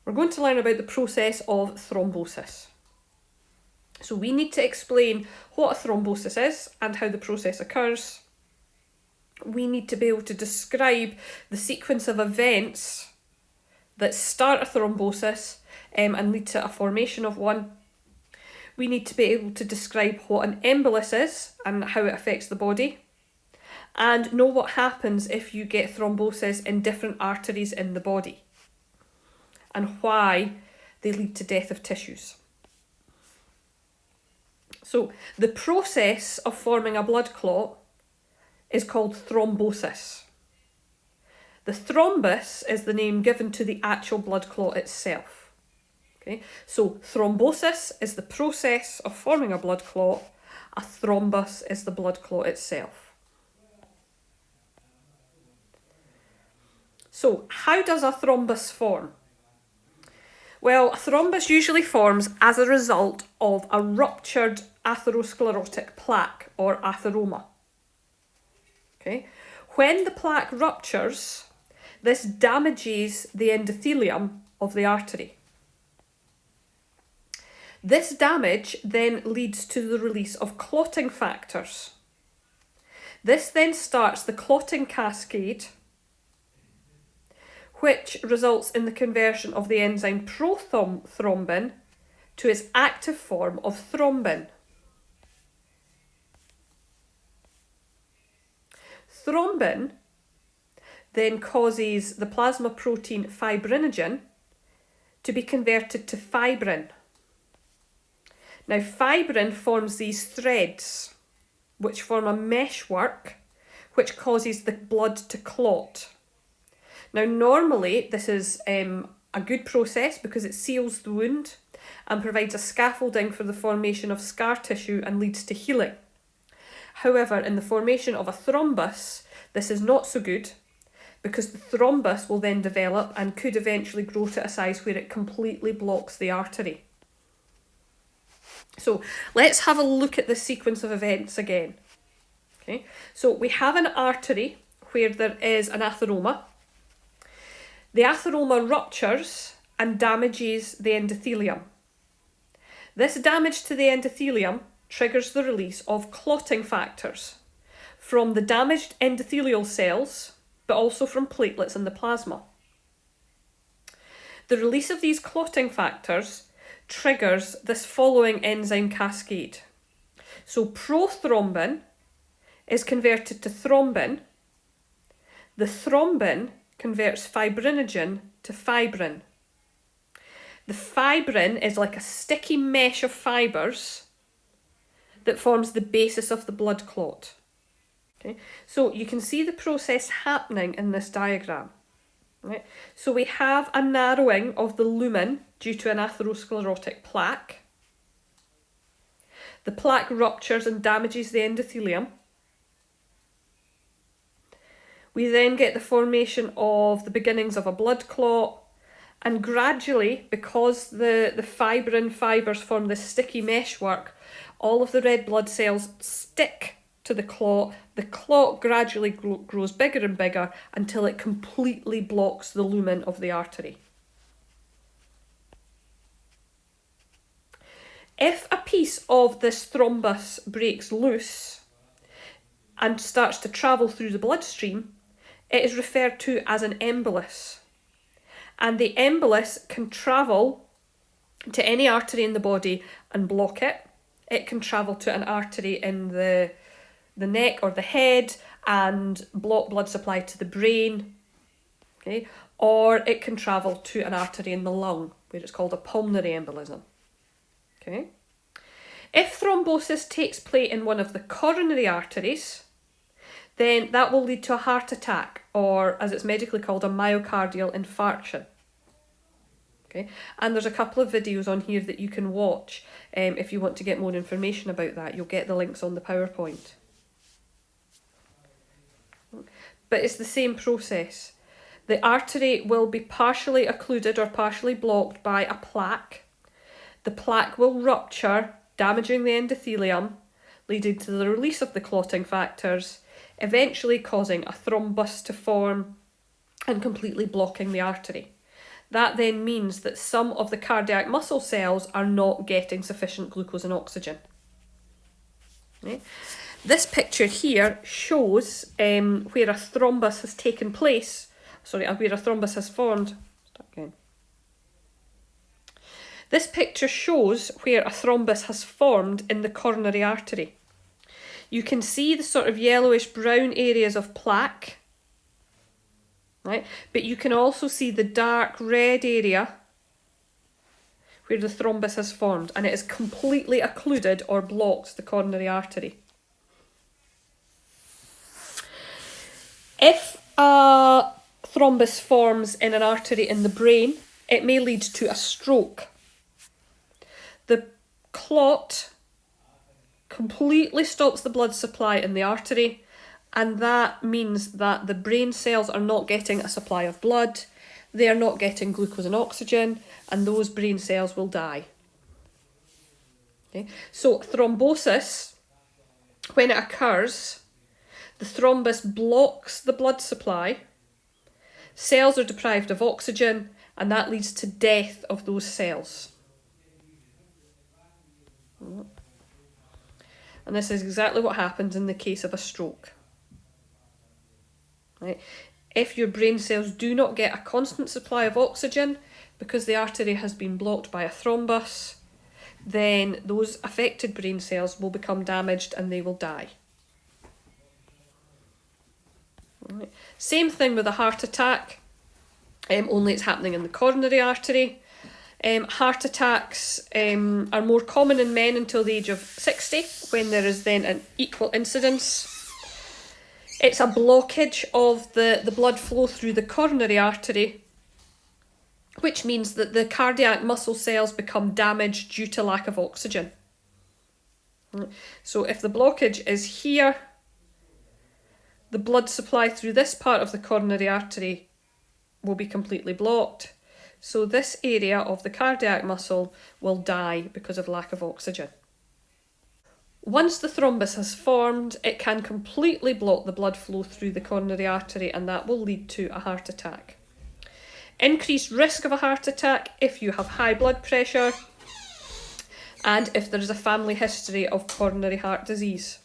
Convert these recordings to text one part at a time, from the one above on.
we're going to learn about the process of thrombosis. So we need to explain what a thrombosis is and how the process occurs. We need to be able to describe the sequence of events that start a thrombosis and lead to a formation of one. We need to be able to describe what an embolus is and how it affects the body, and know what happens if you get thrombosis in different arteries in the body and why they lead to death of tissues. So the process of forming a blood clot is called thrombosis. The thrombus is the name given to the actual blood clot itself. Okay, so thrombosis is the process of forming a blood clot. A thrombus is the blood clot itself. So how does a thrombus form? Well, a thrombus usually forms as a result of a ruptured atherosclerotic plaque or atheroma. Okay? When the plaque ruptures, this damages the endothelium of the artery. This damage then leads to the release of clotting factors. This then starts the clotting cascade, which results in the conversion of the enzyme prothrombin to its active form of thrombin. Thrombin then causes the plasma protein fibrinogen to be converted to fibrin. Now, fibrin forms these threads, which form a meshwork, which causes the blood to clot. Now, normally this is a good process because it seals the wound and provides a scaffolding for the formation of scar tissue and leads to healing. However, in the formation of a thrombus, this is not so good because the thrombus will then develop and could eventually grow to a size where it completely blocks the artery. So let's have a look at the sequence of events again. Okay, so we have an artery where there is an atheroma. The atheroma ruptures and damages the endothelium. This damage to the endothelium triggers the release of clotting factors from the damaged endothelial cells, but also from platelets in the plasma. The release of these clotting factors triggers this following enzyme cascade. So prothrombin is converted to thrombin. The thrombin converts fibrinogen to fibrin. The fibrin is like a sticky mesh of fibres that forms the basis of the blood clot. Okay, so you can see the process happening in this diagram. Right? So we have a narrowing of the lumen due to an atherosclerotic plaque. The plaque ruptures and damages the endothelium. We then get the formation of the beginnings of a blood clot, and gradually, because the fibrin fibres form this sticky meshwork, all of the red blood cells stick to the clot gradually grows bigger and bigger until it completely blocks the lumen of the artery. If a piece of this thrombus breaks loose and starts to travel through the bloodstream, it is referred to as an embolus. And the embolus can travel to any artery in the body and block it. It can travel to an artery in the neck or the head and block blood supply to the brain. Okay? Or it can travel to an artery in the lung, where it's called a pulmonary embolism. Okay? If thrombosis takes place in one of the coronary arteries, then that will lead to a heart attack, or as it's medically called, a myocardial infarction. Okay, and there's a couple of videos on here that you can watch if you want to get more information about that. You'll get the links on the PowerPoint. But it's the same process. The artery will be partially occluded or partially blocked by a plaque. The plaque will rupture, damaging the endothelium, leading to the release of the clotting factors, eventually causing a thrombus to form and completely blocking the artery. that then means that some of the cardiac muscle cells are not getting sufficient glucose and oxygen. Okay. This picture here shows where a thrombus has taken place, where a thrombus has formed. Start again. This picture shows where a thrombus has formed in the coronary artery. You can see the sort of yellowish brown areas of plaque, right? But you can also see the dark red area where the thrombus has formed, and it has completely occluded or blocked the coronary artery. If a thrombus forms in an artery in the brain, it may lead to a stroke. The clot completely stops the blood supply in the artery, and that means that the brain cells are not getting a supply of blood, they are not getting glucose and oxygen, and those brain cells will die. Okay. So thrombosis, when it occurs, the thrombus blocks the blood supply, cells are deprived of oxygen, and that leads to death of those cells. And this is exactly what happens in the case of a stroke. Right? If your brain cells do not get a constant supply of oxygen because the artery has been blocked by a thrombus, then those affected brain cells will become damaged and they will die. Right. Same thing with a heart attack, only it's happening in the coronary artery. Heart attacks are more common in men until the age of 60, when there is then an equal incidence. It's a blockage of the blood flow through the coronary artery, which means that the cardiac muscle cells become damaged due to lack of oxygen. So if the blockage is here, the blood supply through this part of the coronary artery will be completely blocked. So this area of the cardiac muscle will die because of lack of oxygen. Once the thrombus has formed, it can completely block the blood flow through the coronary artery, and that will lead to a heart attack. Increased risk of a heart attack if you have high blood pressure and if there is a family history of coronary heart disease.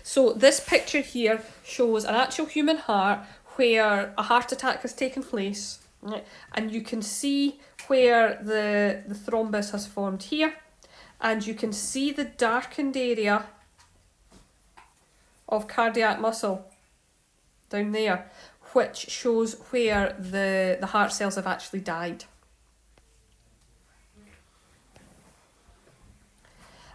So this picture here shows an actual human heart where a heart attack has taken place, right? And you can see where the thrombus has formed here, and you can see the darkened area of cardiac muscle down there, which shows where the heart cells have actually died.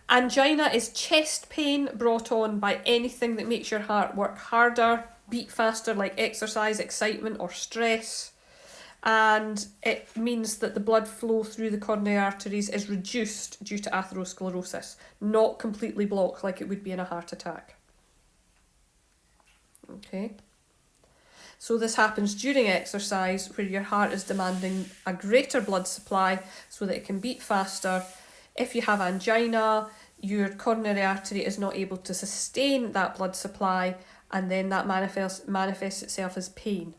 Angina is chest pain brought on by anything that makes your heart work harder, beat faster, like exercise, excitement or stress. And it means that the blood flow through the coronary arteries is reduced due to atherosclerosis, not completely blocked like it would be in a heart attack. Okay. So this happens during exercise, where your heart is demanding a greater blood supply so that it can beat faster. If you have angina, your coronary artery is not able to sustain that blood supply, and then that manifests itself as pain.